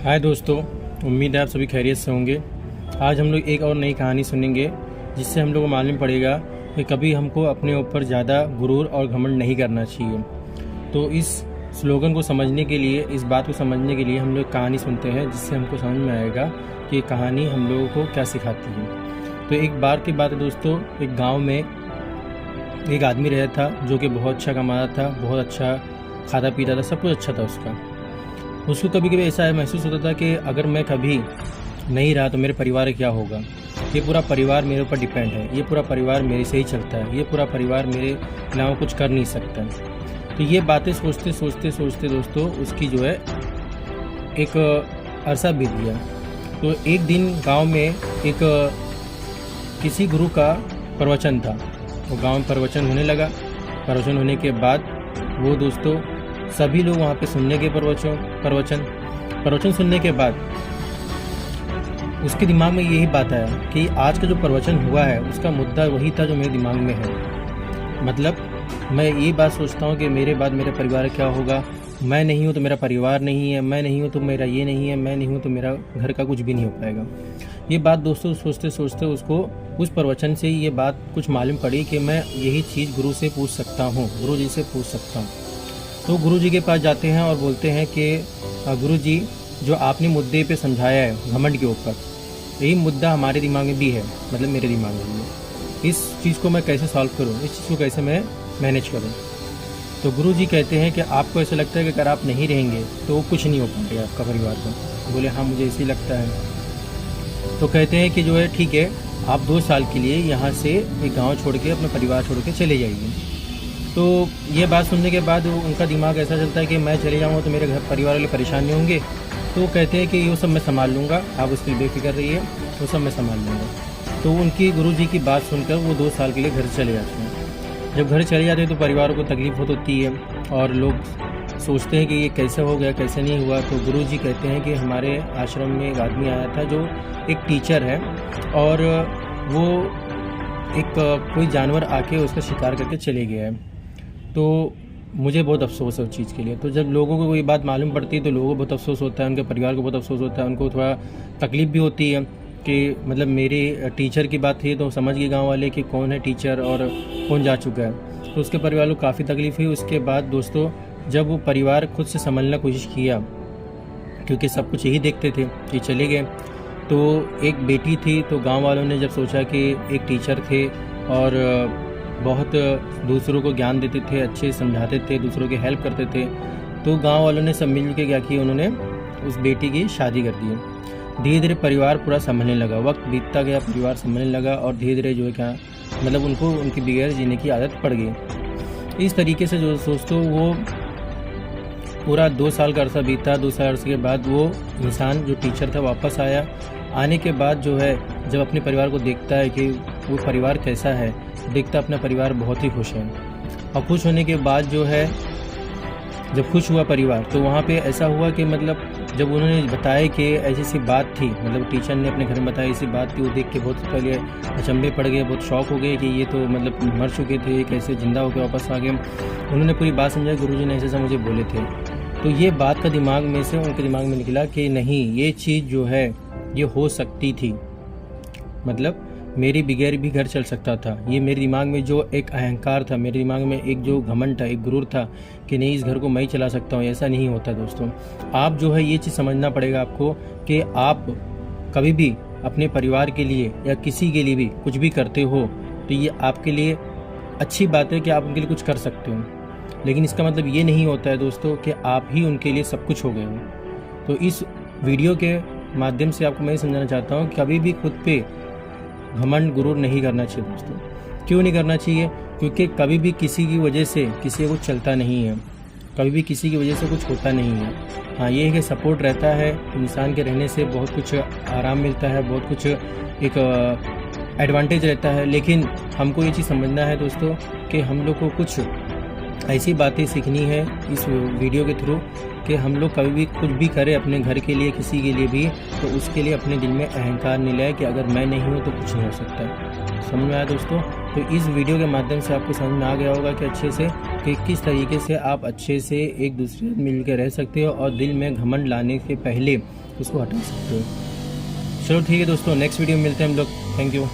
हाय दोस्तों, उम्मीद है आप सभी खैरियत से होंगे। आज हम लोग एक और नई कहानी सुनेंगे जिससे हम लोग को मालूम पड़ेगा कि कभी हमको अपने ऊपर ज़्यादा गुरूर और घमंड नहीं करना चाहिए। तो इस स्लोगन को समझने के लिए, इस बात को समझने के लिए हम लोग कहानी सुनते हैं, जिससे हमको समझ में आएगा कि कहानी हम लोगों को क्या सिखाती है। तो एक बार की बात है दोस्तों, एक गाँव में एक आदमी रहता था जो कि बहुत अच्छा कमाता था, बहुत अच्छा खाता पीता था, सब कुछ अच्छा था उसका। उसको कभी कभी ऐसा महसूस होता था कि अगर मैं कभी नहीं रहा तो मेरे परिवार क्या होगा। ये पूरा परिवार मेरे ऊपर डिपेंड है, ये पूरा परिवार मेरे से ही चलता है, ये पूरा परिवार मेरे अलावा कुछ कर नहीं सकता। तो ये बातें सोचते सोचते सोचते दोस्तों उसकी जो है एक अरसा बीत गया। तो एक दिन गांव में एक किसी गुरु का प्रवचन था। वो गांव में प्रवचन होने लगा। प्रवचन होने के बाद वो दोस्तों सभी लोग वहाँ पे सुनने के प्रवचन सुनने के बाद उसके दिमाग में यही बात आया कि आज का जो प्रवचन हुआ है उसका मुद्दा वही था जो मेरे दिमाग में है। मतलब मैं ये बात सोचता हूँ कि मेरे बाद मेरे परिवार क्या होगा, मैं नहीं हूँ तो मेरा परिवार नहीं है, मैं नहीं हूँ तो मेरा ये नहीं है, मैं नहीं हूँ तो मेरा घर का कुछ भी नहीं हो पाएगा। ये बात दोस्तों सोचते सोचते उसको उस प्रवचन से ये बात कुछ मालूम पड़ी कि मैं यही चीज़ गुरु से पूछ सकता हूँ, गुरु जी से पूछ सकता हूँ। तो गुरु जी के पास जाते हैं और बोलते हैं कि गुरु जी, जो आपने मुद्दे पे समझाया है घमंड के ऊपर, यही मुद्दा हमारे दिमाग में भी है, मतलब मेरे दिमाग में भी है। इस चीज़ को मैं कैसे सॉल्व करूँ, इस चीज़ को कैसे मैं मैनेज करूँ। तो गुरु जी कहते हैं कि आपको ऐसा लगता है कि अगर आप नहीं रहेंगे तो कुछ नहीं हो पाएगा आपका परिवार को। बोले हाँ, मुझे ऐसे ही लगता है। तो कहते हैं कि जो है ठीक है, आप 2 साल के लिए यहाँ से एक गाँव छोड़ के, अपना परिवार छोड़ के चले जाइए। तो ये बात सुनने के बाद उनका दिमाग ऐसा चलता है कि मैं चले जाऊँगा तो मेरे घर परिवार वाले परेशान नहीं होंगे। तो कहते हैं कि ये सब मैं संभाल लूँगा, आप उसके लिए बेफिक्र रहिए, वो सब मैं संभाल लूँगा। तो उनकी गुरुजी की बात सुनकर वो 2 साल के लिए घर चले जाते हैं। जब घर चले जाते हैं तो परिवार को तकलीफ होती है और लोग सोचते हैं कि ये कैसे हो गया, कैसे नहीं हुआ। तो गुरुजी कहते हैं कि हमारे आश्रम में एक आदमी आया था जो एक टीचर है और वो एक कोई जानवर आके उसका शिकार करके चले गया है। तो मुझे बहुत अफसोस है उस चीज़ के लिए। तो जब लोगों को ये बात मालूम पड़ती है तो लोगों को बहुत अफसोस होता है, उनके परिवार को बहुत अफसोस होता है, उनको थोड़ा तकलीफ़ भी होती है कि मतलब मेरे टीचर की बात थी तो समझ गए गांव वाले कि कौन है टीचर और कौन जा चुका है। तो उसके परिवार को काफ़ी तकलीफ़ हुई। उसके बाद दोस्तों जब वो परिवार खुद से संभलने की कोशिश किया, क्योंकि सब कुछ यही देखते थे कि चले गए, तो एक बेटी थी। तो गाँव वालों ने जब सोचा कि एक टीचर थे और बहुत दूसरों को ज्ञान देते थे, अच्छे समझाते थे, दूसरों की हेल्प करते थे, तो गांव वालों ने सब मिल के क्या किया, उन्होंने उस बेटी की शादी कर दी। धीरे धीरे परिवार पूरा संभलने लगा, वक्त बीतता गया, परिवार संभलने लगा और धीरे धीरे जो है क्या मतलब उनको उनकी बगैर जीने की आदत पड़ गई। इस तरीके से जो दोस्तों वो पूरा 2 साल का अरसा बीता। 2 साल अरसे के बाद वो इंसान जो टीचर था वापस आया। आने के बाद जो है जब अपने परिवार को देखता है कि वो परिवार कैसा है, देखता अपना परिवार बहुत ही खुश है। और खुश होने के बाद जो है जब खुश हुआ परिवार, तो वहाँ पे ऐसा हुआ कि मतलब जब उन्होंने बताया कि ऐसी सी बात थी, मतलब टीचर ने अपने घर में बताया ऐसी बात थी, वो देख के बहुत पहले अचंभे पड़ गए, बहुत शौक हो गए कि ये तो मतलब मर चुके थे, ये कैसे जिंदा होकर वापस आ गए। उन्होंने पूरी बात समझा, गुरुजी ने ऐसे मुझे बोले थे। तो ये बात का दिमाग में से उनके दिमाग में निकला कि नहीं, ये चीज़ जो है ये हो सकती थी, मतलब मेरी बगैर भी घर चल सकता था। ये मेरे दिमाग में जो एक अहंकार था, मेरे दिमाग में एक जो घमंड था, एक गुरूर था कि नहीं इस घर को मैं ही चला सकता हूँ, ऐसा नहीं होता दोस्तों। आप जो है ये चीज़ समझना पड़ेगा आपको कि आप कभी भी अपने परिवार के लिए या किसी के लिए भी कुछ भी करते हो तो ये आपके लिए अच्छी बात है कि आप उनके लिए कुछ कर सकते हो, लेकिन इसका मतलब ये नहीं होता है दोस्तों कि आप ही उनके लिए सब कुछ हो गए हो। तो इस वीडियो के माध्यम से आपको मैं समझाना चाहता हूँ, कभी भी खुद पे घमंड गुरूर नहीं करना चाहिए दोस्तों। क्यों नहीं करना चाहिए? क्योंकि कभी भी किसी की वजह से किसी को चलता नहीं है, कभी भी किसी की वजह से कुछ होता नहीं है। हाँ, ये है कि सपोर्ट रहता है, इंसान के रहने से बहुत कुछ आराम मिलता है, बहुत कुछ एक एडवांटेज रहता है। लेकिन हमको ये चीज़ समझना है दोस्तों कि हम लोग को कुछ ऐसी बातें सीखनी है इस वीडियो के थ्रू कि हम लोग कभी भी कुछ भी करें अपने घर के लिए, किसी के लिए भी, तो उसके लिए अपने दिल में अहंकार नहीं लाए कि अगर मैं नहीं हूँ तो कुछ नहीं हो सकता। समझ में आया दोस्तों? तो इस वीडियो के माध्यम से आपको समझ में आ गया होगा कि अच्छे से कि किस तरीके से आप अच्छे से एक दूसरे से मिल के रह सकते हो और दिल में घमंड लाने से पहले उसको हटा सकते हो। चलो ठीक है दोस्तों, नेक्स्ट वीडियो में मिलते हैं हम लोग। Thank you.